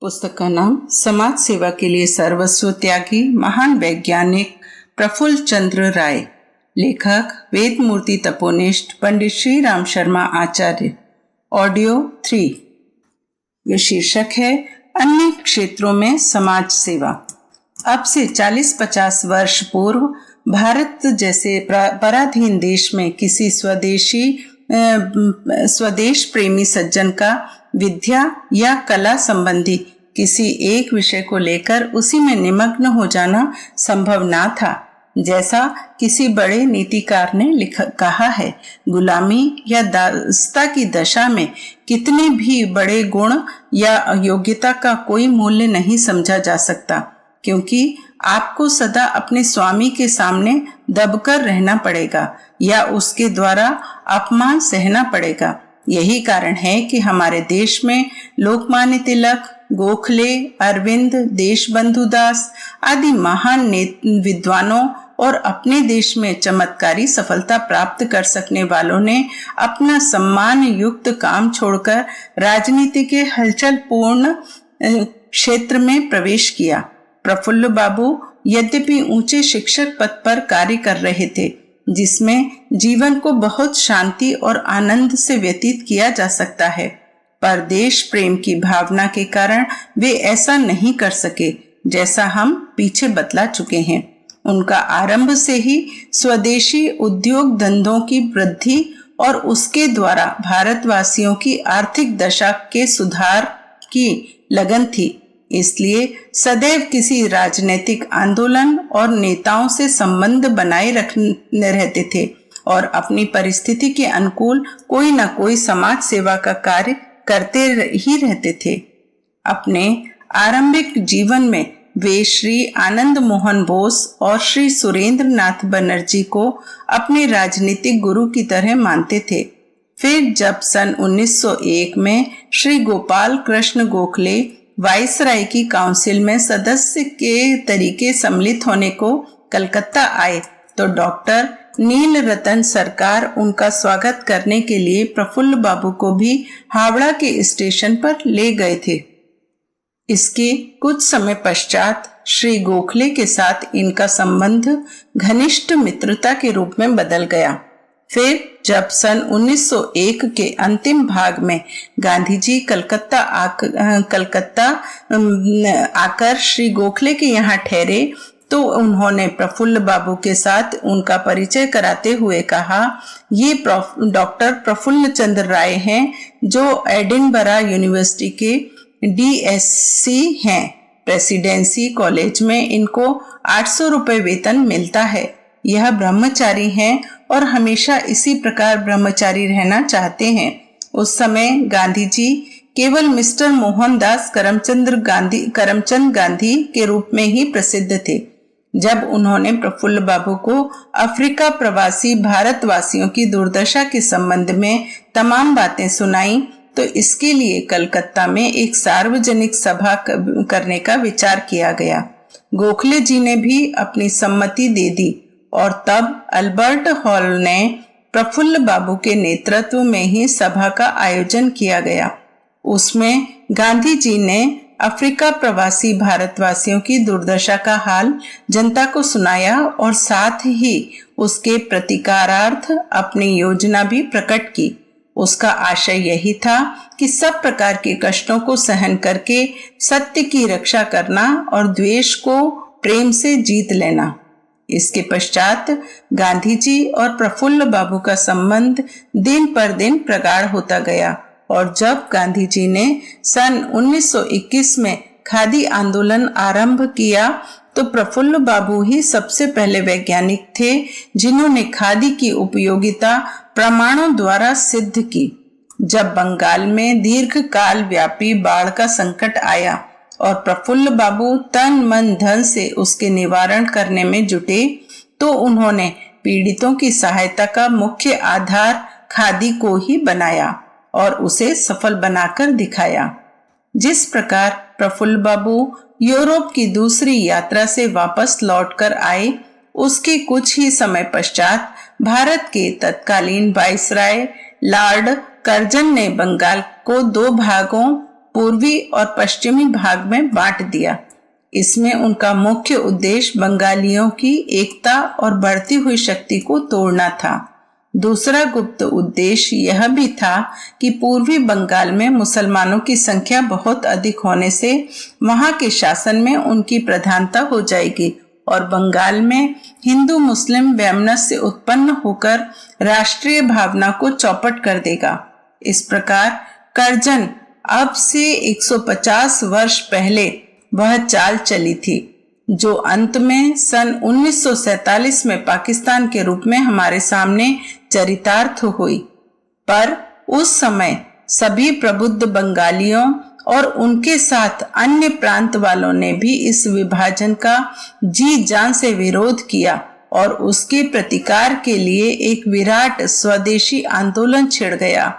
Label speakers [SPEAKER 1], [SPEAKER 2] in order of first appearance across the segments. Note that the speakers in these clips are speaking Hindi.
[SPEAKER 1] पुस्तक का नाम समाज सेवा के लिए सर्वस्व त्यागी महान वैज्ञानिक प्रफुल्ल चंद्र राय। लेखक वेदमूर्ति तपोनिष्ठ पंडित श्री राम शर्मा आचार्य। ऑडियो 3। यह शीर्षक है अन्य क्षेत्रों में समाज सेवा। अब से 40-50 वर्ष पूर्व भारत जैसे पराधीन देश में किसी स्वदेश प्रेमी सज्जन का विद्या या कला संबंधी किसी एक विषय को लेकर उसी में निमग्न हो जाना संभव ना था। जैसा किसी बड़े नीतिकार ने कहा है, गुलामी या दासता की दशा में कितने भी बड़े गुण या योग्यता का कोई मूल्य नहीं समझा जा सकता, क्योंकि आपको सदा अपने स्वामी के सामने दबकर रहना पड़ेगा या उसके द्वारा अपमान सहना पड़ेगा। यही कारण है कि हमारे देश में लोकमान्य तिलक, गोखले, अरविंद, देशबंधु दास आदि महान विद्वानों और अपने देश में चमत्कारी सफलता प्राप्त कर सकने वालों ने अपना सम्मान युक्त काम छोड़कर राजनीति के हलचल पूर्ण क्षेत्र में प्रवेश किया। प्रफुल्ल बाबू यद्यपि ऊंचे शिक्षक पद पर कार्य कर रहे थे, जिसमें जीवन को बहुत शांति और आनंद से व्यतीत किया जा सकता है, पर देश प्रेम की भावना के कारण वे ऐसा नहीं कर सके, जैसा हम पीछे बतला चुके हैं। उनका आरंभ से ही स्वदेशी उद्योग धंधों की वृद्धि और उसके द्वारा भारतवासियों की आर्थिक दशा के सुधार की लगन थी। इसलिए सदैव किसी राजनीतिक आंदोलन और नेताओं से संबंध बनाए रखने रहते थे और अपनी परिस्थिति के अनुकूल कोई न कोई समाज सेवा का कार्य करते ही रहते थे। अपने आरंभिक जीवन में वे श्री आनंद मोहन बोस और श्री सुरेंद्र नाथ बनर्जी को अपने राजनीतिक गुरु की तरह मानते थे। फिर जब सन 1901 में श्री गोपाल कृष्ण गोखले वाइसराय की काउंसिल में सदस्य के तरीके सम्मिलित होने को कलकत्ता आए, तो डॉक्टर नील रतन सरकार उनका स्वागत करने के लिए प्रफुल्ल बाबू को भी हावड़ा के स्टेशन पर ले गए थे। इसके कुछ समय पश्चात श्री गोखले के साथ इनका संबंध घनिष्ठ मित्रता के रूप में बदल गया। फिर जब सन 1901 के अंतिम भाग में गांधी जी कलकत्ता आकर श्री गोखले के यहाँ ठहरे, तो उन्होंने प्रफुल्ल बाबू के साथ उनका परिचय कराते हुए कहा, ये डॉक्टर प्रफुल्ल चंद्र राय हैं, जो एडिनबरा यूनिवर्सिटी के DSc हैं। प्रेसिडेंसी कॉलेज में इनको 800 रुपये वेतन मिलता है। यह ब्रह्मचारी हैं और हमेशा इसी प्रकार ब्रह्मचारी रहना चाहते हैं। उस समय गांधी जी केवल मिस्टर मोहनदास करमचंद गांधी के रूप में ही प्रसिद्ध थे। जब उन्होंने प्रफुल्ल बाबू को अफ्रीका प्रवासी भारतवासियों की दुर्दशा के संबंध में तमाम बातें सुनाई, तो इसके लिए कलकत्ता में एक सार्वजनिक सभा करने का विचार किया गया। गोखले जी ने भी अपनी सम्मति दे दी और तब अल्बर्ट हॉल ने प्रफुल्ल बाबू के नेतृत्व में ही सभा का आयोजन किया गया। उसमें गांधी जी ने अफ्रीका प्रवासी भारतवासियों की दुर्दशा का हाल जनता को सुनाया और साथ ही उसके प्रतिकारार्थ अपनी योजना भी प्रकट की। उसका आशय यही था कि सब प्रकार के कष्टों को सहन करके सत्य की रक्षा करना और द्वेष को प्रेम से जीत लेना। इसके पश्चात गांधी जी और प्रफुल्ल बाबू का संबंध दिन पर दिन प्रगाढ़ होता गया और जब गांधी जी ने सन 1921 में खादी आंदोलन आरंभ किया, तो प्रफुल्ल बाबू ही सबसे पहले वैज्ञानिक थे जिन्होंने खादी की उपयोगिता प्रमाणों द्वारा सिद्ध की। जब बंगाल में दीर्घकाल व्यापी बाढ़ का संकट आया और प्रफुल्ल बाबू तन मन धन से उसके निवारण करने में जुटे, तो उन्होंने पीड़ितों की सहायता का मुख्य आधार खादी को ही बनाया और उसे सफल बनाकर दिखाया। जिस प्रकार प्रफुल्ल बाबू यूरोप की दूसरी यात्रा से वापस लौटकर आए, उसके कुछ ही समय पश्चात भारत के तत्कालीन वाइसराय लॉर्ड कर्जन ने बंगाल को 2 भागों पूर्वी और पश्चिमी भाग में बांट दिया। इसमें उनका मुख्य उद्देश्य बंगालियों की एकता और बढ़ती हुई शक्ति को तोड़ना था। दूसरा गुप्त उद्देश्य यह भी था कि पूर्वी बंगाल में मुसलमानों की संख्या बहुत अधिक होने से वहां के शासन में उनकी प्रधानता हो जाएगी और बंगाल में हिंदू मुस्लिम वैमनस्य उत्पन्न होकर राष्ट्रीय भावना को चौपट कर देगा। इस प्रकार करजन अब से 150 वर्ष पहले वह चाल चली थी जो अंत में सन 1947 में पाकिस्तान के रूप में हमारे सामने चरितार्थ हुई। पर उस समय सभी प्रबुद्ध बंगालियों और उनके साथ अन्य प्रांत वालों ने भी इस विभाजन का जी जान से विरोध किया और उसके प्रतिकार के लिए एक विराट स्वदेशी आंदोलन छिड़ गया।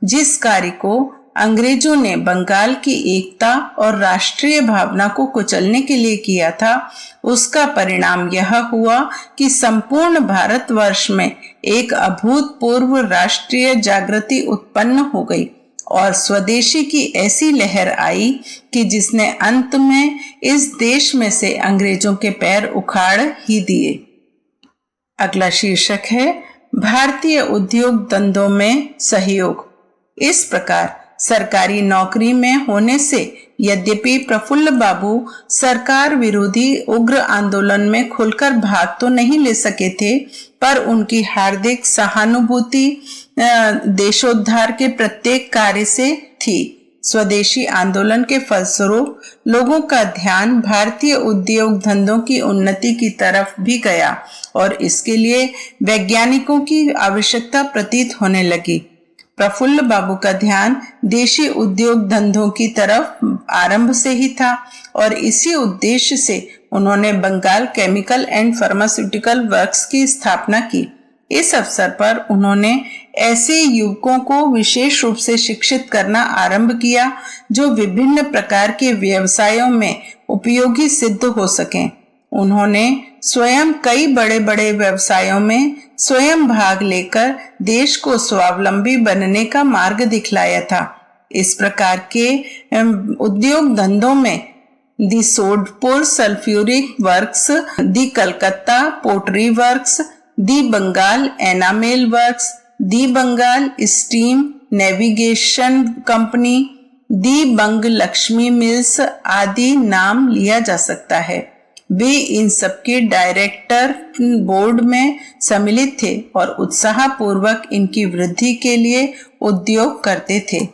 [SPEAKER 1] जिस कार्य को अंग्रेजों ने बंगाल की एकता और राष्ट्रीय भावना को कुचलने के लिए किया था, उसका परिणाम यह हुआ कि संपूर्ण भारतवर्ष में एक अभूतपूर्व राष्ट्रीय जागृति उत्पन्न हो गई और स्वदेशी की ऐसी लहर आई कि जिसने अंत में इस देश में से अंग्रेजों के पैर उखाड़ ही दिए। अगला शीर्षक है भारतीय उद्योग धंधों में सहयोग। इस प्रकार सरकारी नौकरी में होने से यद्यपि प्रफुल्ल बाबू सरकार विरोधी उग्र आंदोलन में खुलकर भाग तो नहीं ले सके थे, पर उनकी हार्दिक सहानुभूति देशोद्धार के प्रत्येक कार्य से थी। स्वदेशी आंदोलन के फलस्वरूप लोगों का ध्यान भारतीय उद्योग धंधों की उन्नति की तरफ भी गया और इसके लिए वैज्ञानिकों की आवश्यकता प्रतीत होने लगी। प्रफुल्ल बाबू का ध्यान देशी उद्योग धंधों की तरफ आरंभ से ही था और इसी उद्देश्य से उन्होंने Bengal chemical and pharmaceutical works की स्थापना की। इस अवसर पर उन्होंने ऐसे युवकों को विशेष रूप से शिक्षित करना आरंभ किया जो विभिन्न प्रकार के व्यवसायों में उपयोगी सिद्ध हो सकें। उन्होंने स्वयं कई बड़े बड़े व्यवसायों में स्वयं भाग लेकर देश को स्वावलंबी बनने का मार्ग दिखलाया था। इस प्रकार के उद्योग धंधों में दी सोडपुर सल्फ्यूरिक वर्क्स, दी कलकत्ता पोटरी वर्क्स, दी बंगाल एनामेल वर्क्स, दी बंगाल स्टीम नेविगेशन कंपनी, दी बंग लक्ष्मी मिल्स आदि नाम लिया जा सकता है। वे इन सबके डायरेक्टर बोर्ड में सम्मिलित थे और उत्साहपूर्वक इनकी वृद्धि के लिए उद्योग करते थे।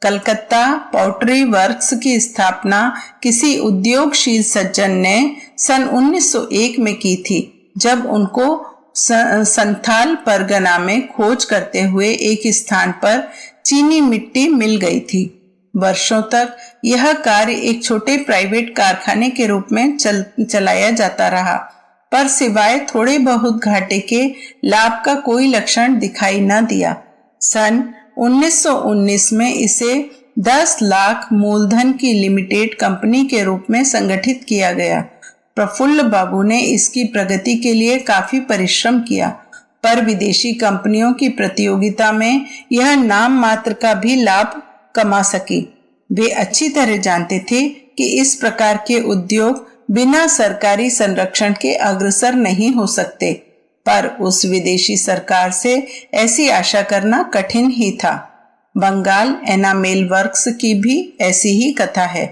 [SPEAKER 1] कलकत्ता पोट्री वर्क्स की स्थापना किसी उद्योगशील सज्जन ने सन 1901 में की थी, जब उनको संथाल परगना में खोज करते हुए एक स्थान पर चीनी मिट्टी मिल गई थी। वर्षों तक यह कार्य एक छोटे प्राइवेट कारखाने के रूप में चलाया जाता रहा, पर सिवाय थोड़े बहुत घाटे के लाभ का कोई लक्षण दिखाई न दिया। सन 1919 में इसे 10 लाख मूलधन की लिमिटेड कंपनी के रूप में संगठित किया गया। प्रफुल्ल बाबू ने इसकी प्रगति के लिए काफी परिश्रम किया, पर विदेशी कंपनियों की प्रतियोगिता में यह नाम मात्र का भी लाभ कमा सकी। वे अच्छी तरह जानते थे कि इस प्रकार के उद्योग बिना सरकारी संरक्षण के अग्रसर नहीं हो सकते, पर उस विदेशी सरकार से ऐसी आशा करना कठिन ही था। बंगाल एनामेल वर्क्स की भी ऐसी ही कथा है।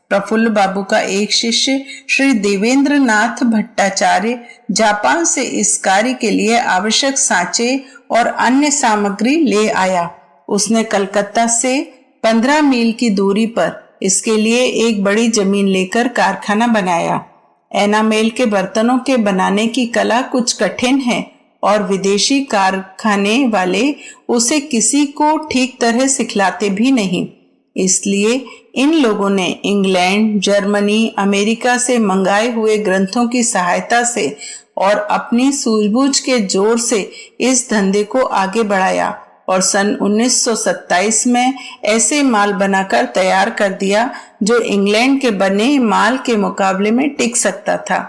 [SPEAKER 1] प्रफुल्ल बाबू का एक शिष्य श्री देवेंद्र नाथ भट्टाचार्य जापान से इस कार्य के लिए आवश्यक सांचे और अन्य सामग्री ले आया। उसने कलकत्ता से 15 मील की दूरी पर इसके लिए एक बड़ी जमीन लेकर कारखाना बनाया। एनामेल के बर्तनों के बनाने की कला कुछ कठिन है और विदेशी कारखाने वाले उसे किसी को ठीक तरह सिखलाते भी नहीं। इसलिए इन लोगों ने इंग्लैंड, जर्मनी, अमेरिका से मंगाए हुए ग्रंथों की सहायता से और अपनी सूझबूझ के जोर से इस धंधे को आगे बढ़ाया और सन 1927 में ऐसे माल बनाकर तैयार कर दिया जो इंग्लैंड के बने माल के मुकाबले में टिक सकता था।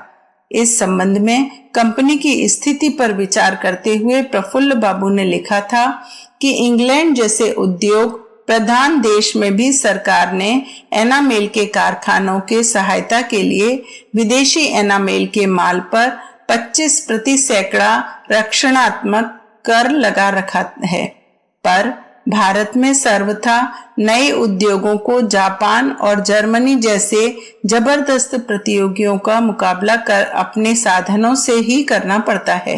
[SPEAKER 1] इस संबंध में कंपनी की स्थिति पर विचार करते हुए प्रफुल्ल बाबू ने लिखा था कि इंग्लैंड जैसे उद्योग प्रधान देश में भी सरकार ने एनामेल के कारखानों के सहायता के लिए विदेशी एनामेल के माल पर 25% रक्षणात्मक कर लगा रखा है। पर भारत में सर्वथा नए उद्योगों को जापान और जर्मनी जैसे जबरदस्त प्रतियोगियों का मुकाबला कर अपने साधनों से ही करना पड़ता है।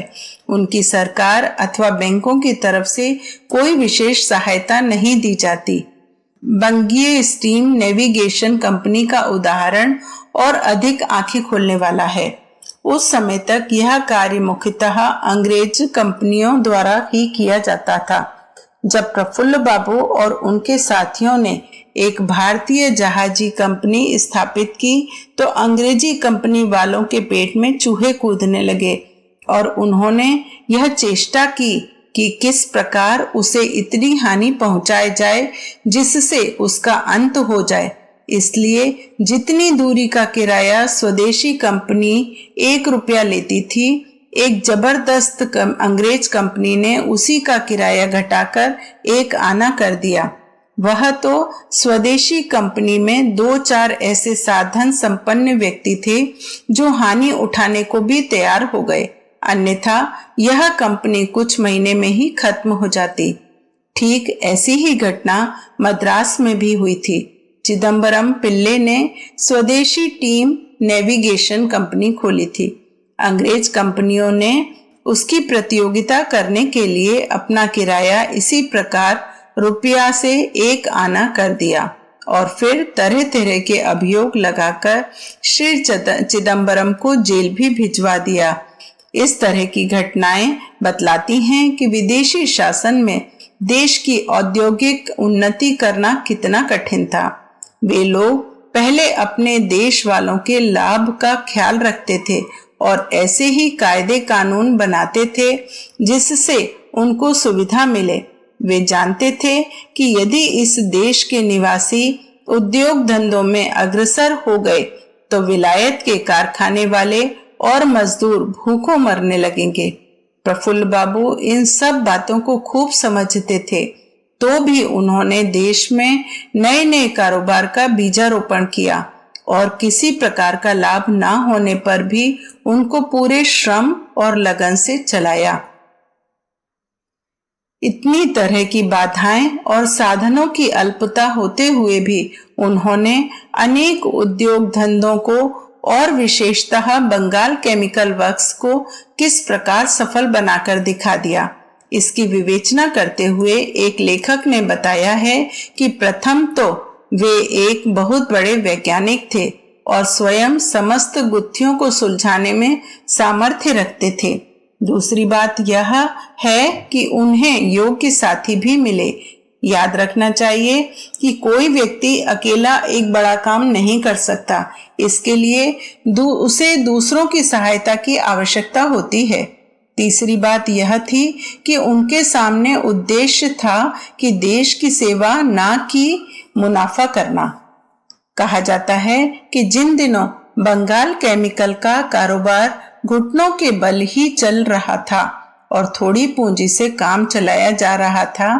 [SPEAKER 1] उनकी सरकार अथवा बैंकों की तरफ से कोई विशेष सहायता नहीं दी जाती। बंगीय स्टीम नेविगेशन कंपनी का उदाहरण और अधिक आंखें खोलने वाला है। उस समय तक यह कार्य मुख्यतः अंग्रेज कंपनियों द्वारा ही किया जाता था। जब प्रफुल्ल बाबू और उनके साथियों ने एक भारतीय जहाजी कंपनी स्थापित की तो अंग्रेजी कंपनी वालों के पेट में चूहे कूदने लगे और उन्होंने यह चेष्टा की कि किस प्रकार उसे इतनी हानि पहुंचाई जाए जिससे उसका अंत हो जाए। इसलिए जितनी दूरी का किराया स्वदेशी कंपनी 1 रुपया लेती थी, एक जबरदस्त अंग्रेज कंपनी ने उसी का किराया घटाकर 1 आना कर दिया। वह तो स्वदेशी कंपनी में 2-4 ऐसे साधन संपन्न व्यक्ति थे जो हानि उठाने को भी तैयार हो गए, अन्यथा यह कंपनी कुछ महीने में ही खत्म हो जाती। ठीक ऐसी ही घटना मद्रास में भी हुई थी। चिदम्बरम पिल्ले ने स्वदेशी टीम नेविगेशन कंपनी खोली थी। अंग्रेज कंपनियों ने उसकी प्रतियोगिता करने के लिए अपना किराया इसी प्रकार रुपया से 1 आना कर दिया और फिर तरह तरह के अभियोग लगाकर श्री चिदम्बरम को जेल भी भिजवा दिया। इस तरह की घटनाएं बतलाती हैं कि विदेशी शासन में देश की औद्योगिक उन्नति करना कितना कठिन था। वे लोग पहले अपने देश वालों के लाभ का ख्याल रखते थे और ऐसे ही कायदे कानून बनाते थे जिससे उनको सुविधा मिले। वे जानते थे कि यदि इस देश के निवासी उद्योग धंधों में अग्रसर हो गए तो विलायत के कारखाने वाले और मजदूर भूखों मरने लगेंगे। प्रफुल्ल बाबू इन सब बातों को खूब समझते थे, तो भी उन्होंने देश में नए नए कारोबार का बीजारोपण किया और किसी प्रकार का लाभ ना होने पर भी उनको पूरे श्रम और लगन से चलाया। इतनी तरह की बाधाएं और साधनों की अल्पता होते हुए भी उन्होंने अनेक उद्योग धंधों को और विशेषतः बंगाल केमिकल वर्क्स को किस प्रकार सफल बनाकर दिखा दिया। इसकी विवेचना करते हुए एक लेखक ने बताया है कि प्रथम तो वे एक बहुत बड़े वैज्ञानिक थे और स्वयं समस्त गुत्थियों को सुलझाने में सामर्थ्य रखते थे। दूसरी बात यह है कि उन्हें योग्य साथी भी मिले। याद रखना चाहिए कि कोई व्यक्ति अकेला एक बड़ा काम नहीं कर सकता, इसके लिए उसे दूसरों की सहायता की आवश्यकता होती है। तीसरी बात यह थी कि उनके सामने उद्देश्य था कि देश की सेवा ना कि मुनाफा करना। कहा जाता है कि जिन दिनों बंगाल केमिकल का कारोबार घुटनों के बल ही चल रहा था और थोड़ी पूंजी से काम चलाया जा रहा था,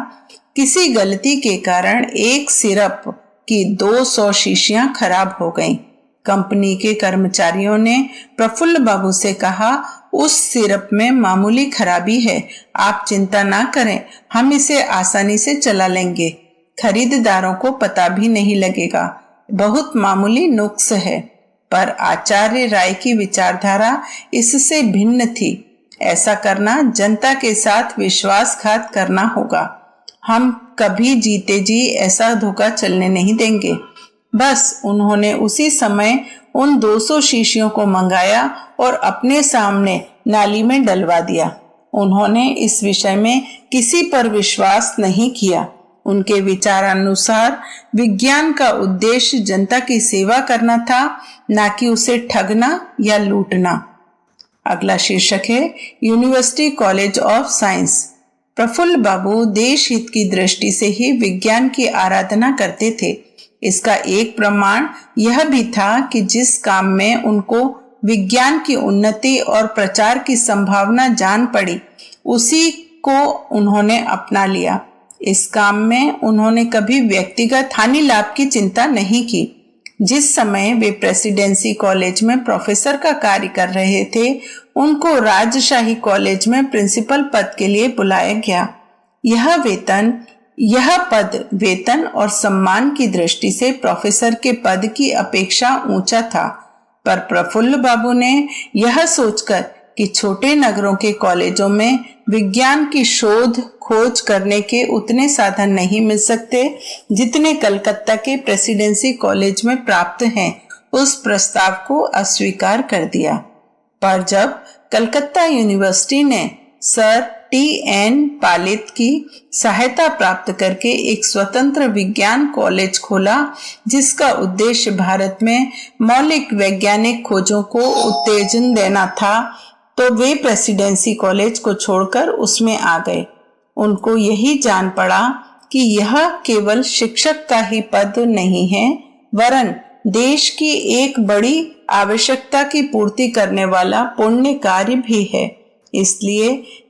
[SPEAKER 1] किसी गलती के कारण एक सिरप की 200 शीशियां खराब हो गईं। कंपनी के कर्मचारियों ने प्रफुल्ल बाबू से कहा, उस सिरप में मामूली खराबी है, आप चिंता ना करें, हम इसे आसानी से चला लेंगे, खरीदारों को पता भी नहीं लगेगा, बहुत मामूली नुक्स है। पर आचार्य राय की विचारधारा इससे भिन्न थी। ऐसा करना जनता के साथ विश्वासघात करना होगा। हम कभी जीते जी ऐसा धोखा चलने नहीं देंगे। बस उन्होंने उसी समय उन 200 शीशियों को मंगाया और अपने सामने नाली में डलवा दिया। उन्होंने इस विषय में किसी पर विश्वास नहीं किया। उनके विचारानुसार विज्ञान का उद्देश्य जनता की सेवा करना था, ना कि उसे ठगना या लूटना। अगला शीर्षक है university college of science. Prafulla Babu देश हित की दृष्टि से ही विज्ञान की आराधना करते थे। इसका एक प्रमाण यह भी था कि जिस काम में उनको विज्ञान की उन्नति और प्रचार की संभावना जान पड़ी, उसी को उन्होंने अपना लिया। इस काम में उन्होंने कभी व्यक्तिगत हानि लाभ की चिंता नहीं की। जिस समय वे प्रेसिडेंसी कॉलेज में प्रोफेसर का कार्य कर रहे थे, उनको राजशाही कॉलेज में प्रिंसिपल पद के लिए बुलाया गया। यह पद वेतन और सम्मान की दृष्टि से प्रोफेसर के पद की अपेक्षा ऊंचा था, पर प्रफुल्ल बाबू ने यह सोचकर कि छोटे नगरों के कॉलेजों में विज्ञान की शोध खोज करने के उतने साधन नहीं मिल सकते जितने कलकत्ता के प्रेसिडेंसी कॉलेज में प्राप्त हैं, उस प्रस्ताव को अस्वीकार कर दिया। पर जब कलकत्ता यूनिवर्सिटी ने सर टी.एन. पालित की सहायता प्राप्त करके एक स्वतंत्र विज्ञान कॉलेज खोला, जिसका उद्देश्य भारत में मौलिक वैज्ञानिक खोजों को उत्तेजन देना था, तो वे प्रेसिडेंसी कॉलेज को छोड़कर उसमें आ गए। उनको यही जान पड़ा कि यह केवल शिक्षक का ही पद नहीं है, वरन देश की एक बड़ी आवश्यकता की पूर्ति करने वाला पुण्य कार्य भी है। इसलिए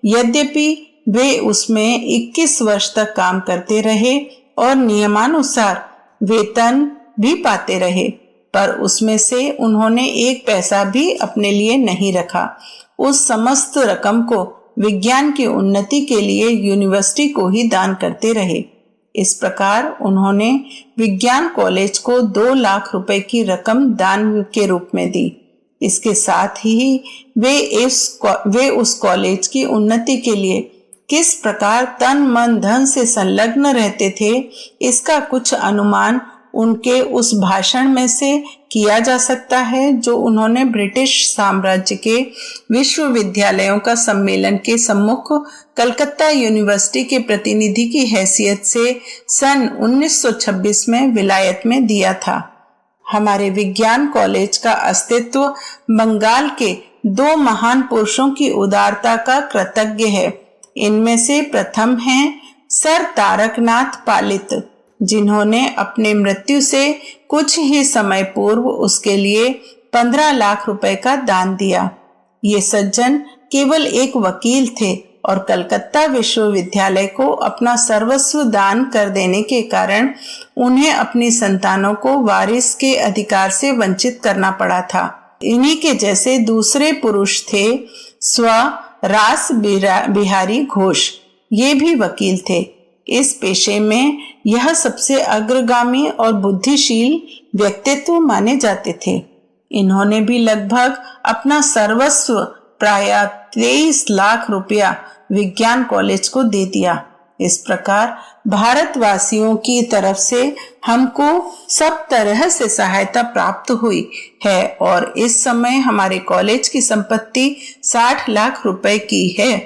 [SPEAKER 1] यद्यपि वे उसमें 21 वर्ष तक काम करते रहे और नियमानुसार वेतन भी पाते रहे, पर उसमें से उन्होंने एक पैसा भी अपने लिए नहीं रखा। उस समस्त रकम को विज्ञान की उन्नति के लिए यूनिवर्सिटी को ही दान करते रहे। इस प्रकार उन्होंने विज्ञान कॉलेज को 2 लाख रुपए की रकम दान के रूप में दी। इसके साथ ही वे उस कॉलेज की उन्नति के लिए किस प्रकार तन मन धन से संलग्न रहते थे, इसका कुछ अनुमान उनके उस भाषण में से किया जा सकता है जो उन्होंने ब्रिटिश साम्राज्य के विश्वविद्यालयों का सम्मेलन के सम्मुख कलकत्ता यूनिवर्सिटी के प्रतिनिधि की हैसियत से सन 1926 में विलायत में दिया था। हमारे विज्ञान कॉलेज का अस्तित्व बंगाल के 2 महान पुरुषों की उदारता का कृतज्ञ है। इनमें से प्रथम हैं सर तारकनाथ पालित, जिन्होंने अपने मृत्यु से कुछ ही समय पूर्व उसके लिए 15 लाख रुपए का दान दिया। ये सज्जन केवल एक वकील थे और कलकत्ता विश्वविद्यालय को अपना सर्वस्व दान कर देने के कारण उन्हें अपनी संतानों को वारिस के अधिकार से वंचित करना पड़ा था। इन्हीं के जैसे दूसरे पुरुष थे स्व रास बिहारी घोष। ये भी वकील थे। इस पेशे में यह सबसे अग्रगामी और बुद्धिशील व्यक्तित्व माने जाते थे। इन्होंने भी लगभग अपना सर्वस्व प्राय 23 लाख रुपया विज्ञान कॉलेज को दे दिया। इस प्रकार भारतवासियों की तरफ से हमको सब तरह से सहायता प्राप्त हुई है और इस समय हमारे कॉलेज की संपत्ति 60 लाख रुपए की है।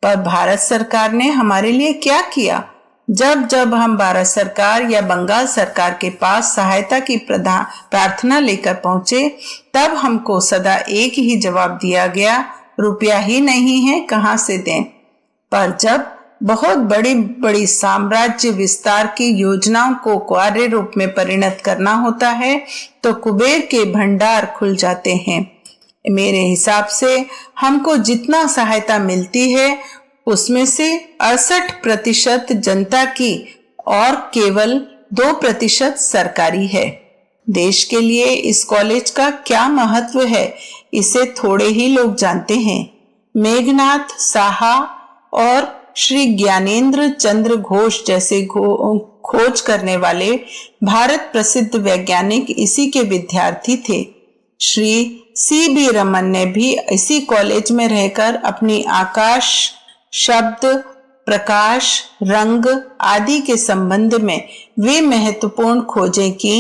[SPEAKER 1] पर भारत सरकार ने हमारे लिए क्या किया? जब हम भारत सरकार या बंगाल सरकार के पास सहायता की प्रार्थना लेकर पहुंचे, तब हमको सदा एक ही जवाब दिया गया, रुपया ही नहीं है, कहां से दें। पर जब बहुत बड़ी बड़ी साम्राज्य विस्तार की योजनाओं को कार्य रूप में परिणत करना होता है तो कुबेर के भंडार खुल जाते हैं। मेरे हिसाब से हमको जितना सहायता मिलती है उसमें से 68% जनता की और केवल 2% सरकारी है। देश के लिए इस कॉलेज का क्या महत्व है, इसे थोड़े ही लोग जानते हैं। मेघनाथ साहा और श्री ज्ञानेंद्र चंद्र घोष जैसे खोज करने वाले भारत प्रसिद्ध वैज्ञानिक इसी के विद्यार्थी थे। श्री C.B. रमन ने भी इसी कॉलेज में रहकर अपनी आकाश, शब्द, प्रकाश, रंग आदि के संबंध में वे महत्वपूर्ण खोजें की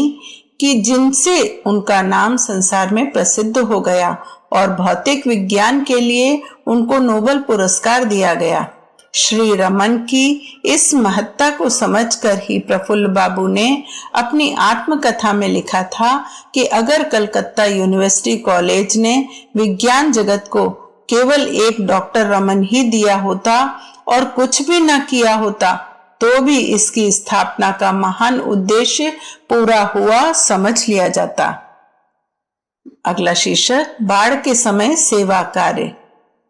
[SPEAKER 1] कि जिनसे उनका नाम संसार में प्रसिद्ध हो गया और भौतिक विज्ञान के लिए उनको नोबेल पुरस्कार दिया गया। श्री रमन की इस महत्ता को समझकर ही प्रफुल्ल बाबू ने अपनी आत्मकथा में लिखा था कि अगर कलकत्ता यूनिवर्सिटी कॉलेज ने विज्ञान जगत को केवल एक डॉक्टर रमन ही दिया होता और कुछ भी न किया होता तो भी इसकी स्थापना का महान उद्देश्य पूरा हुआ समझ लिया जाता। अगला शीर्षक, बाढ़ के समय सेवा कार्य।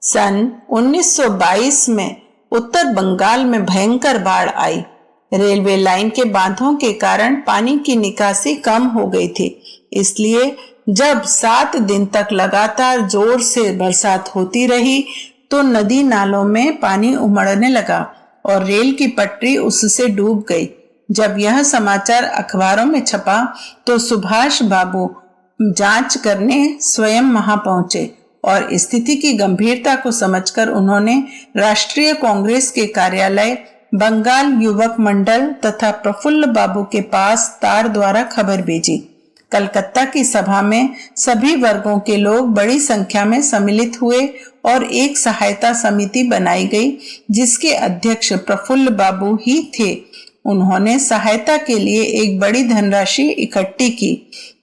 [SPEAKER 1] सन 1922 में उत्तर बंगाल में भयंकर बाढ़ आई। रेलवे लाइन के बांधों के कारण पानी की निकासी कम हो गई थी। इसलिए जब 7 दिन तक लगातार जोर से बरसात होती रही तो नदी नालों में पानी उमड़ने लगा और रेल की पटरी उससे डूब गई। जब यह समाचार अखबारों में छपा तो सुभाष बाबू जांच करने स्वयं वहां पहुंचे और स्थिति की गंभीरता को समझकर उन्होंने राष्ट्रीय कांग्रेस के कार्यालय, बंगाल युवक मंडल तथा प्रफुल्ल बाबू के पास तार द्वारा खबर भेजी। कलकत्ता की सभा में सभी वर्गों के लोग बड़ी संख्या में सम्मिलित हुए और एक सहायता समिति बनाई गई जिसके अध्यक्ष प्रफुल्ल बाबू ही थे। उन्होंने सहायता के लिए एक बड़ी धनराशि इकट्ठी की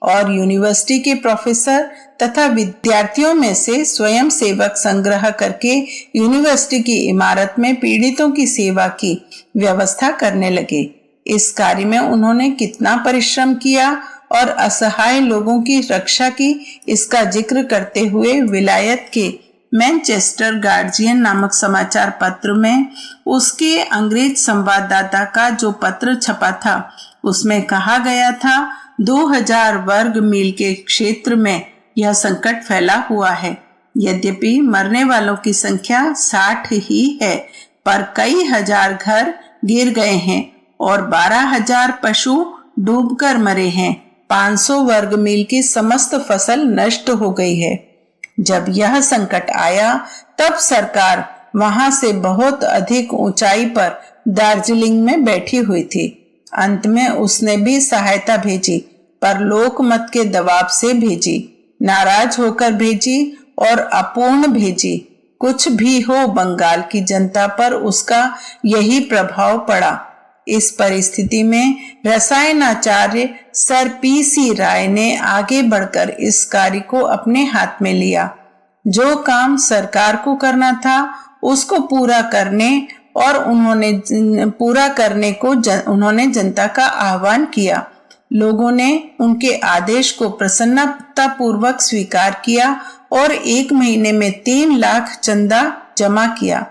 [SPEAKER 1] और यूनिवर्सिटी के प्रोफेसर तथा विद्यार्थियों में से स्वयं सेवक संग्रह करके यूनिवर्सिटी की इमारत में पीड़ितों की सेवा की व्यवस्था करने लगे। इस कार्य में उन्होंने कितना परिश्रम किया और असहाय लोगों की रक्षा की, इसका जिक्र करते हुए विलायत के मैनचेस्टर गार्जियन नामक समाचार पत्र में उसके अंग्रेज संवाददाता का जो पत्र छपा था उसमें कहा गया था, 2000 वर्ग मील के क्षेत्र में यह संकट फैला हुआ है। यद्यपि मरने वालों की संख्या 60 ही है, पर कई हजार घर गिर गए हैं और 12,000 पशु डूबकर मरे हैं। 500 वर्ग मील की समस्त फसल नष्ट हो गई है। जब यह संकट आया तब सरकार वहां से बहुत अधिक ऊंचाई पर दार्जिलिंग में बैठी हुई थी। अंत में उसने भी सहायता भेजी, पर लोकमत के दबाव से भेजी, नाराज होकर भेजी और अपूर्ण भेजी। कुछ भी हो, बंगाल की जनता पर उसका यही प्रभाव पड़ा। इस परिस्थिति में रसायनाचार्य सर पी.सी. राय ने आगे बढ़कर इस कार्य को अपने हाथ में लिया। जो काम सरकार को करना था उसको पूरा करने को उन्होंने जनता का आह्वान किया। लोगों ने उनके आदेश को प्रसन्नता पूर्वक स्वीकार किया और 1 महीने में 3 लाख चंदा जमा किया।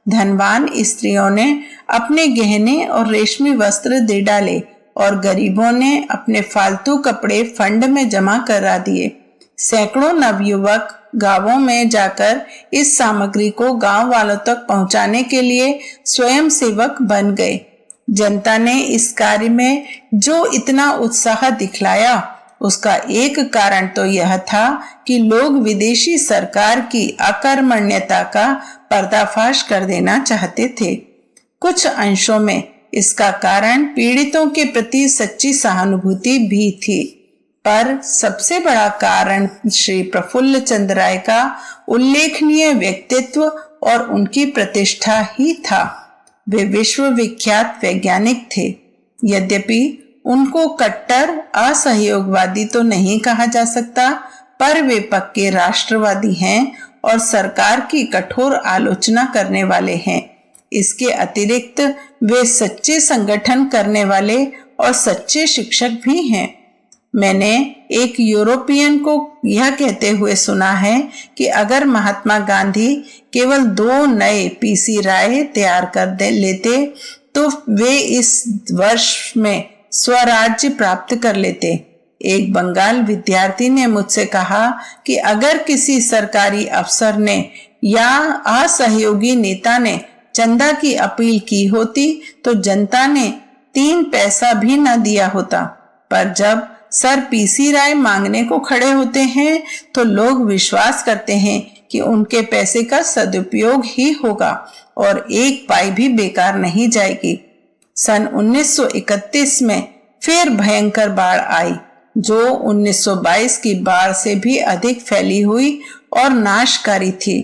[SPEAKER 1] धनवान स्त्रियों ने अपने गहने और रेशमी वस्त्र दे डाले और गरीबों ने अपने फालतू कपड़े फंड में जमा करा दिए। सैकड़ों नवयुवक गांवों में जाकर इस सामग्री को गांव वालों तक पहुंचाने के लिए स्वयं सेवक बन गए। जनता ने इस कार्य में जो इतना उत्साह दिखलाया उसका एक कारण तो यह था कि लोग विदेशी सरकार की अकर्मण्यता का पर्दाफाश कर देना चाहते थे। कुछ अंशों में इसका कारण पीड़ितों के प्रति सच्ची सहानुभूति भी थी, पर सबसे बड़ा कारण श्री प्रफुल्ल चंद्र राय का उल्लेखनीय व्यक्तित्व और उनकी प्रतिष्ठा ही था। वे विश्वविख्यात वैज्ञानिक थे। यद्यपि उनको कट्टर असहयोगवादी तो नहीं कहा जा सकता, पर वे पक्के राष्ट्रवादी हैं और सरकार की कठोर आलोचना करने वाले हैं। इसके अतिरिक्त वे सच्चे संगठन करने वाले और सच्चे शिक्षक भी हैं। मैंने एक यूरोपियन को यह कहते हुए सुना है कि अगर महात्मा गांधी केवल 2 नए पी.सी. राय तैयार कर लेते तो वे इस वर्ष में स्वराज्य प्राप्त कर लेते। एक बंगाल विद्यार्थी ने मुझसे कहा कि अगर किसी सरकारी अफसर ने या असहयोगी नेता ने चंदा की अपील की होती तो जनता ने 3 पैसा भी न दिया होता, पर जब सर पी.सी. राय मांगने को खड़े होते हैं तो लोग विश्वास करते हैं कि उनके पैसे का सदुपयोग ही होगा और 1 पाई भी बेकार नहीं जाएगी। सन 1931 में फिर भयंकर बाढ़ आई, जो 1922 की बाढ़ से भी अधिक फैली हुई और नाशकारी थी।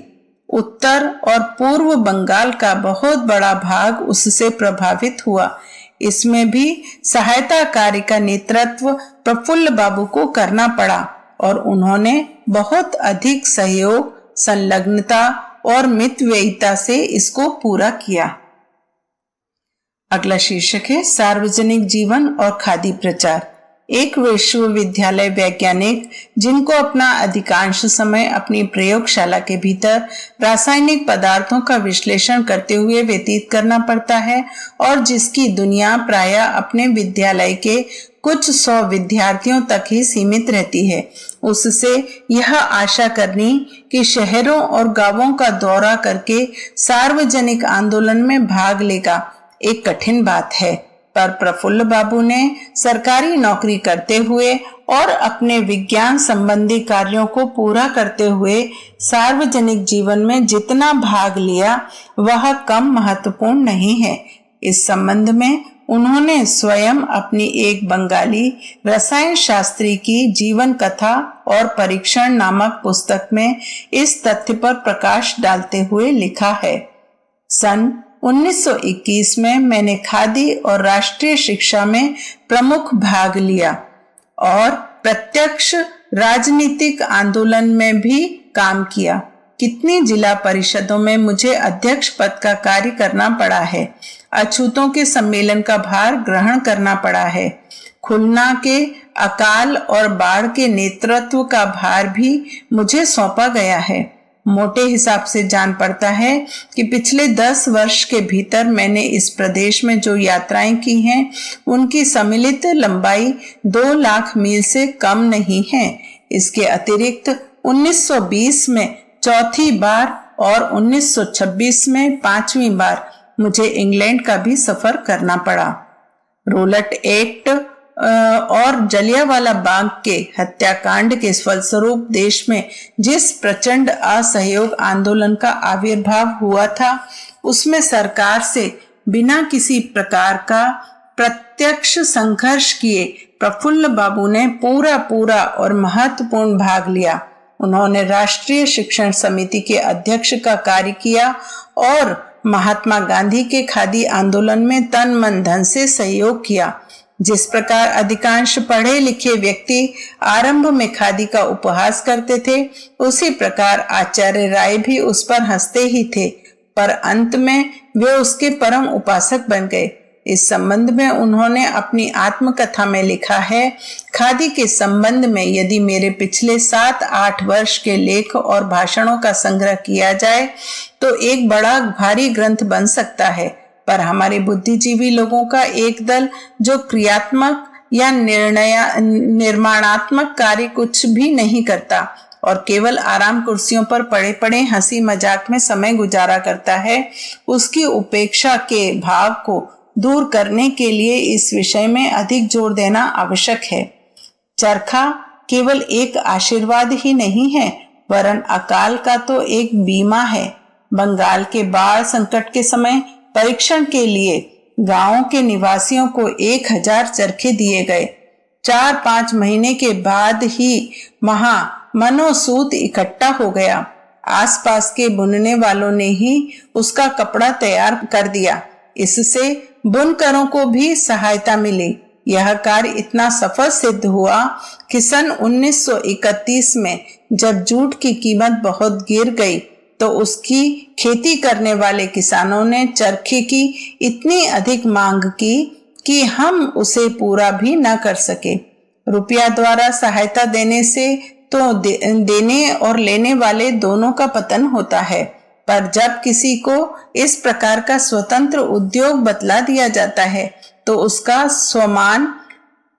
[SPEAKER 1] उत्तर और पूर्व बंगाल का बहुत बड़ा भाग उससे प्रभावित हुआ। इसमें भी सहायता कार्य का नेतृत्व प्रफुल्ल बाबू को करना पड़ा और उन्होंने बहुत अधिक सहयोग, संलग्नता और मितव्ययिता से इसको पूरा किया। अगला शीर्षक है सार्वजनिक जीवन और खादी प्रचार। एक विश्वविद्यालय वैज्ञानिक जिनको अपना अधिकांश समय अपनी प्रयोगशाला के भीतर रासायनिक पदार्थों का विश्लेषण करते हुए व्यतीत करना पड़ता है और जिसकी दुनिया प्रायः अपने विद्यालय के कुछ 100 विद्यार्थियों तक ही सीमित रहती है, उससे यह आशा करनी कि शहरों और गांवों का दौरा करके सार्वजनिक आंदोलन में भाग लेगा एक कठिन बात है। पर प्रफुल्ल बाबू ने सरकारी नौकरी करते हुए और अपने विज्ञान संबंधी कार्यों को पूरा करते हुए सार्वजनिक जीवन में जितना भाग लिया वह कम महत्वपूर्ण नहीं है। इस संबंध में उन्होंने स्वयं अपनी एक बंगाली रसायन शास्त्री की जीवन कथा और परीक्षण नामक पुस्तक में इस तथ्य पर प्रकाश डालते हुए लिखा है। सन 1921 में मैंने खादी और राष्ट्रीय शिक्षा में प्रमुख भाग लिया और प्रत्यक्ष राजनीतिक आंदोलन में भी काम किया। कितनी जिला परिषदों में मुझे अध्यक्ष पद का कार्य करना पड़ा है, अछूतों के सम्मेलन का भार ग्रहण करना पड़ा है, खुलना के अकाल और बाढ़ के नेतृत्व का भार भी मुझे सौंपा गया है। मोटे हिसाब से जान पड़ता है कि पिछले 10 वर्ष के भीतर मैंने इस प्रदेश में जो यात्राएं की हैं उनकी सम्मिलित लंबाई 2 लाख मील से कम नहीं है। इसके अतिरिक्त 1920 में चौथी बार और 1926 में 5वीं बार मुझे इंग्लैंड का भी सफर करना पड़ा। रोलट एक्ट और जलियांवाला बाग के हत्याकांड के फलस्वरूप देश में जिस प्रचंड असहयोग आंदोलन का आविर्भाव हुआ था उसमें सरकार से बिना किसी प्रकार का प्रत्यक्ष संघर्ष किए प्रफुल्ल बाबू ने पूरा और महत्वपूर्ण भाग लिया। उन्होंने राष्ट्रीय शिक्षण समिति के अध्यक्ष का कार्य किया और महात्मा गांधी के खादी आंदोलन में तन मन धन से सहयोग किया। जिस प्रकार अधिकांश पढ़े लिखे व्यक्ति आरंभ में खादी का उपहास करते थे, उसी प्रकार आचार्य राय भी उस पर हंसते ही थे, पर अंत में वे उसके परम उपासक बन गए। इस संबंध में उन्होंने अपनी आत्मकथा में लिखा है, खादी के संबंध में यदि मेरे पिछले 7-8 वर्ष के लेख और भाषणों का संग्रह किया जाए तो एक बड़ा भारी ग्रंथ बन सकता है, पर हमारे बुद्धिजीवी लोगों का एक दल जो क्रियात्मक या निर्माणात्मक कार्य कुछ भी नहीं करता और केवल आराम कुर्सियों पर पड़े पड़े हंसी मजाक में समय गुजारा करता है, उसकी उपेक्षा के भाव को दूर करने के लिए इस विषय में अधिक जोर देना आवश्यक है। चरखा केवल एक आशीर्वाद ही नहीं है, वरन अकाल का तो एक बीमा है। बंगाल के बाढ़ संकट के समय परीक्षण के लिए गांवों के निवासियों को 1000 चरखे दिए गए। 4-5 महीने के बाद ही वहां मनोसूत इकट्ठा हो गया। आसपास के बुनने वालों ने ही उसका कपड़ा तैयार कर दिया। इससे बुनकरों को भी सहायता मिली। यह कार्य इतना सफल सिद्ध हुआ कि सन 1931 में जब जूट की कीमत बहुत गिर गई तो उसकी खेती करने वाले किसानों ने चरखे की इतनी अधिक मांग की कि हम उसे पूरा भी न कर सके। रुपया द्वारा सहायता देने से तो देने और लेने वाले दोनों का पतन होता है, पर जब किसी को इस प्रकार का स्वतंत्र उद्योग बतला दिया जाता है तो उसका स्वमान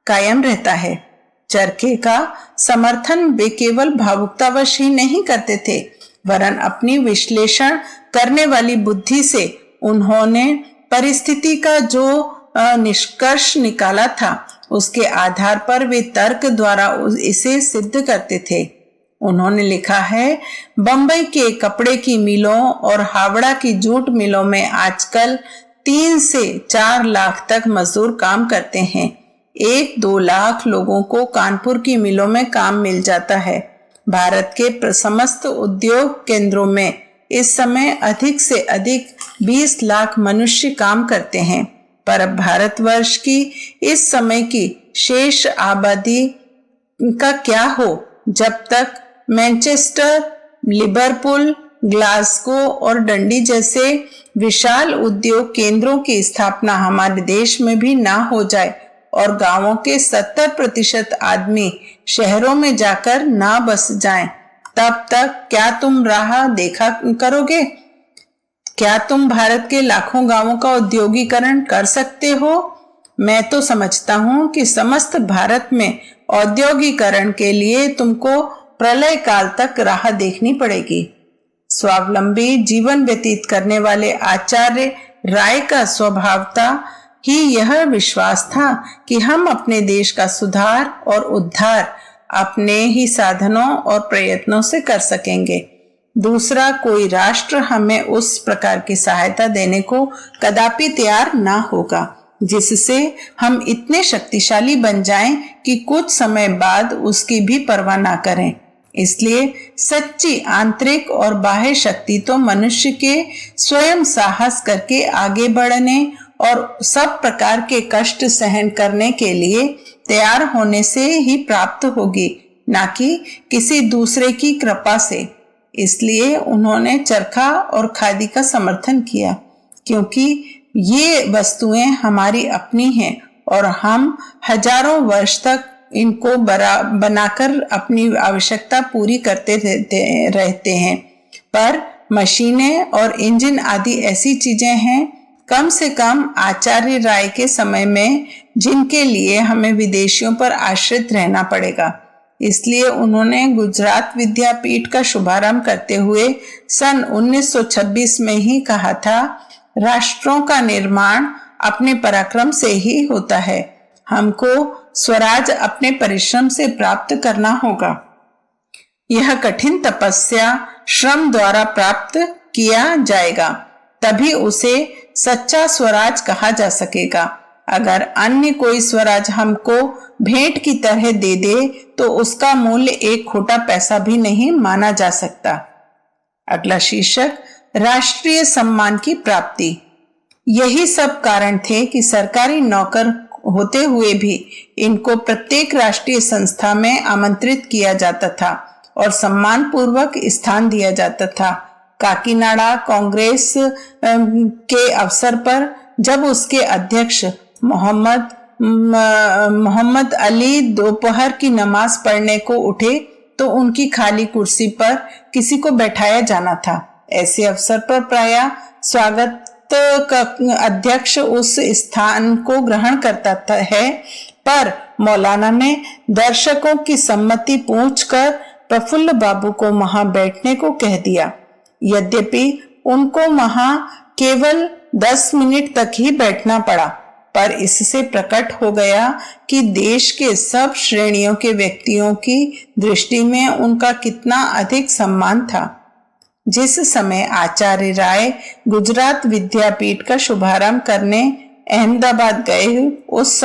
[SPEAKER 1] कायम रहता है। चरखे का समर्थन वे केवल भावुकतावश ही नहीं करते थे, वरन अपनी विश्लेषण करने वाली बुद्धि से उन्होंने परिस्थिति का जो निष्कर्ष निकाला था उसके आधार पर वे तर्क द्वारा इसे सिद्ध करते थे। उन्होंने लिखा है, बंबई के कपड़े की मिलों और हावड़ा की जूट मिलों में आजकल 3 से 4 लाख तक मजदूर काम करते हैं। 1-2 लाख लोगों को कानपुर की मिलों में काम मिल जाता है। भारत के समस्त उद्योग केंद्रों में इस समय अधिक से अधिक 20 लाख मनुष्य काम करते हैं, पर अब भारतवर्ष की इस समय की शेष आबादी का क्या हो जब तक मैनचेस्टर, लिवरपूल, ग्लासगो और डंडी जैसे विशाल उद्योग केंद्रों की स्थापना हमारे देश में भी ना हो जाए, और गांवों के 70% आदमी शहरों में जाकर ना बस जाएं, तब तक क्या तुम राह देखा करोगे? क्या तुम भारत के लाखों गांवों का औद्योगिकरण कर सकते हो? मैं तो समझता हूं कि समस्त भारत में औद्योगिकरण के लिए तुमको प्रलय काल तक राह देखनी पड़ेगी। स्वावलंबी जीवन व्यतीत करने वाले आचार्य राय का स्वभावता ही यह विश्वास था कि हम अपने देश का सुधार और उद्धार अपने ही साधनों और प्रयत्नों से कर सकेंगे। दूसरा कोई राष्ट्र हमें उस प्रकार की सहायता देने को कदापि तैयार ना होगा जिससे हम इतने शक्तिशाली बन जाएं कि कुछ समय बाद उसकी भी परवाह ना करें। इसलिए सच्ची आंतरिक और बाह्य शक्ति तो मनुष्य के स्वयं साहस करके आगे बढ़ने और सब प्रकार के कष्ट सहन करने के लिए तैयार होने से ही प्राप्त होगी, ना कि किसी दूसरे की कृपा से। इसलिए उन्होंने चरखा और खादी का समर्थन किया, क्योंकि ये वस्तुएं हमारी अपनी हैं और हम हजारों वर्ष तक इनको बनाकर अपनी आवश्यकता पूरी करते रहते हैं। पर मशीनें और इंजन आदि ऐसी चीजें हैं, कम से कम आचार्य राय के समय में, जिनके लिए हमें विदेशियों पर आश्रित रहना पड़ेगा। इसलिए उन्होंने गुजरात विद्यापीठ का शुभारंभ करते हुए सन 1926 में ही कहा था, राष्ट्रों का निर्माण अपने पराक्रम से ही होता है। हमको स्वराज अपने परिश्रम से प्राप्त करना होगा। यह कठिन तपस्या श्रम द्वारा प्राप्त किया जाएगा, तभी उसे सच्चा स्वराज कहा जा सकेगा। अगर अन्य कोई स्वराज हमको भेंट की तरह दे दे तो उसका मूल्य एक खोटा पैसा भी नहीं माना जा सकता। अगला शीर्षक, राष्ट्रीय सम्मान की प्राप्ति। यही सब कारण थे कि सरकारी नौकर होते हुए भी इनको प्रत्येक राष्ट्रीय संस्था में आमंत्रित किया जाता था और सम्मान पूर्वक स्थान दिया जाता था। काकीनाडा कांग्रेस के अवसर पर जब उसके अध्यक्ष मोहम्मद अली दोपहर की नमाज पढ़ने को उठे तो उनकी खाली कुर्सी पर किसी को बैठाया जाना था। ऐसे अवसर पर प्रायः स्वागत का अध्यक्ष उस स्थान को ग्रहण करता है, पर मौलाना ने दर्शकों की सम्मति पूछकर प्रफुल्ल बाबू को वहां बैठने को कह दिया। यद्यपि उनको वहां केवल 10 मिनट तक ही बैठना पड़ा, पर इससे प्रकट हो गया कि देश के सब श्रेणियों के व्यक्तियों की दृष्टि में उनका कितना अधिक सम्मान था। जिस समय आचार्य राय गुजरात विद्यापीठ का शुभारंभ करने अहमदाबाद गए, उस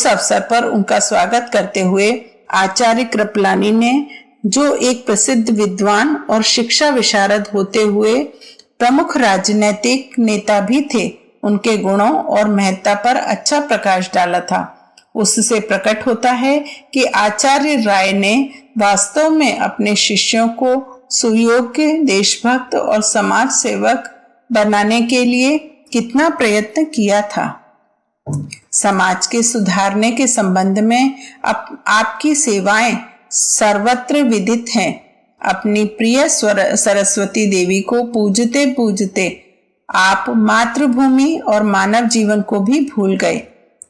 [SPEAKER 1] अवसर पर उनका स्वागत करते हुए आचार्य कृपलानी ने, जो एक प्रसिद्ध विद्वान और शिक्षा विशारद होते हुए प्रमुख राजनीतिक नेता भी थे, उनके गुणों और महत्ता पर अच्छा प्रकाश डाला था। उससे प्रकट होता है कि आचार्य राय ने वास्तव में अपने शिष्यों को सुयोग्य, देशभक्त और समाज सेवक बनाने के लिए कितना प्रयत्न किया था। समाज के सुधारने के संबंध में आपकी सेवाएं सर्वत्र विदित हैं। अपनी प्रिय सरस्वती देवी को पूजते पूजते आप मातृभूमि और मानव जीवन को भी भूल गए।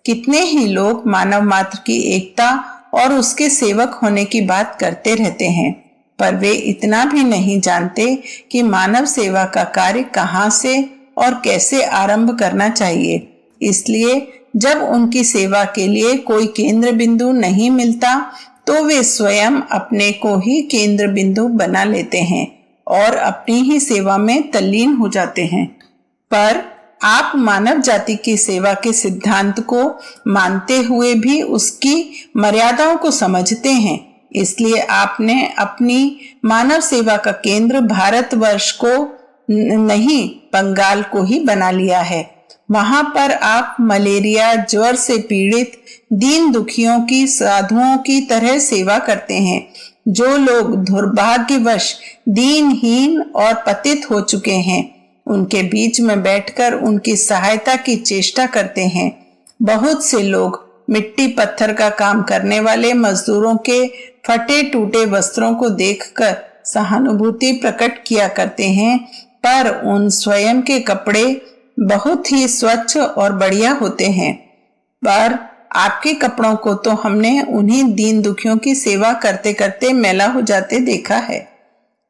[SPEAKER 1] कितने ही लोग मानव मात्र की एकता और उसके सेवक होने की बात करते रहते हैं, पर वे इतना भी नहीं जानते कि मानव सेवा का कार्य कहाँ से और कैसे आरंभ करना चाहिए। इसलिए जब उनकी सेवा के लिए कोई केंद्र बिंदु नहीं मिलता तो वे स्वयं अपने को ही केंद्र बिंदु बना लेते हैं और अपनी ही सेवा में तल्लीन हो जाते हैं। पर आप मानव जाति की सेवा के सिद्धांत को मानते हुए भी उसकी मर्यादाओं को समझते हैं। इसलिए आपने अपनी मानव सेवा का केंद्र भारतवर्ष को नहीं, बंगाल को ही बना लिया है। वहां पर आप मलेरिया ज्वर से पीड़ित दीन दुखियों की साधुओं की तरह सेवा करते हैं। जो लोग दुर्भाग्यवश दीनहीन और पतित हो चुके हैं, उनके बीच में बैठकर उनकी सहायता की चेष्टा करते हैं। बहुत से लोग मिट्टी पत्थर का काम करने वाले मजदूरों के फटे टूटे वस्त्रों को देखकर सहानुभूति प्रकट किया करते हैं, पर उन स्वयं के कपड़े बहुत ही स्वच्छ और बढ़िया होते हैं। पर आपके कपड़ों को तो हमने उन्हीं दीन दुखियों की सेवा करते करते मैला हो जाते देखा है।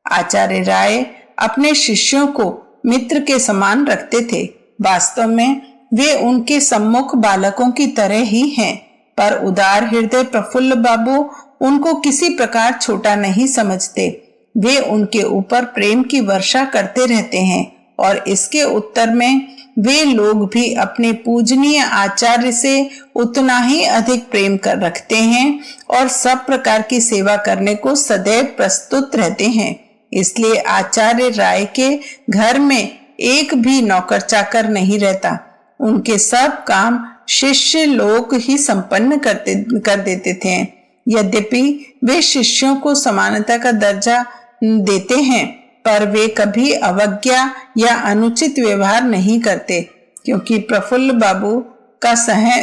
[SPEAKER 1] आचार्य राय अपने शिष्यों को मित्र के समान रखते थे। वास्तव में वे उनके सम्मुख बालकों की तरह ही हैं, पर उदार हृदय प्रफुल्ल बाबू उनको किसी प्रकार छोटा नहीं समझते। वे उनके ऊपर प्रेम की वर्षा करते रहते हैं और इसके उत्तर में वे लोग भी अपने पूजनीय आचार्य से उतना ही अधिक प्रेम कर रखते हैं और सब प्रकार की सेवा करने को सदैव प्रस्तुत रहते हैं। इसलिए आचार्य राय के घर में एक भी नौकर चाकर नहीं रहता। उनके सब काम शिष्य लोग ही संपन्न कर देते थे। यद्यपि वे शिष्यों को समानता का दर्जा देते हैं, पर वे कभी अवज्ञा या अनुचित व्यवहार नहीं करते, क्योंकि प्रफुल्ल बाबू का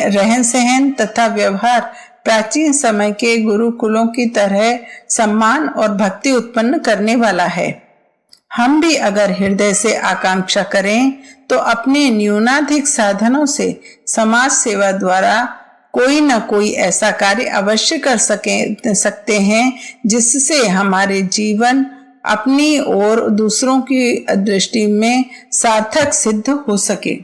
[SPEAKER 1] रहन सहन तथा व्यवहार प्राचीन समय के गुरुकुलों की तरह सम्मान और भक्ति उत्पन्न करने वाला है। हम भी अगर हृदय से आकांक्षा करें तो अपने न्यूनाधिक साधनों से समाज सेवा द्वारा कोई न कोई ऐसा कार्य अवश्य कर सकते हैं जिससे हमारे जीवन अपनी और दूसरों की दृष्टि में सार्थक सिद्ध हो सके।